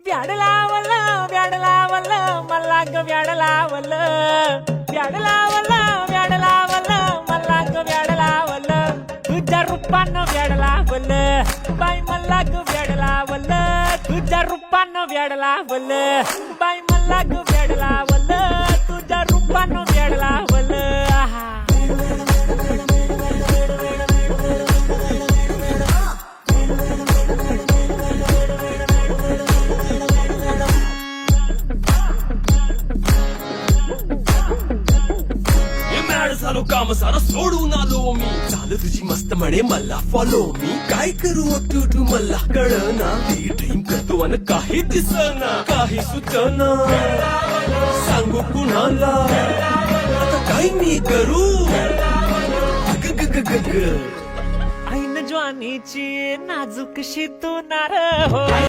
व्याड लावलं व्याड लावलं मला ग व्याड लावलं व्याड लावलं व्याड लावलं मला ग व्याड लावलं तुझ्या रूपानं व्याड लावलं बाई मला ग व्याड लावलं तुझ्या रूपानं व्याड लावलं बाई मला ग व्याड लावलं तुझ्या रूपानं व्याड लावलं आहा झालो काम सारा सोडून आलो मी झालं तुझी मस्त म्हणे मला फॉलो मी काय करू अटू मला कळना ती ड्रीम करतो आणि काही दिसना काही सुचना सांगू कुणाला आता काय मी करू ऐन ज्वानीची नाजूक शी तू नार हो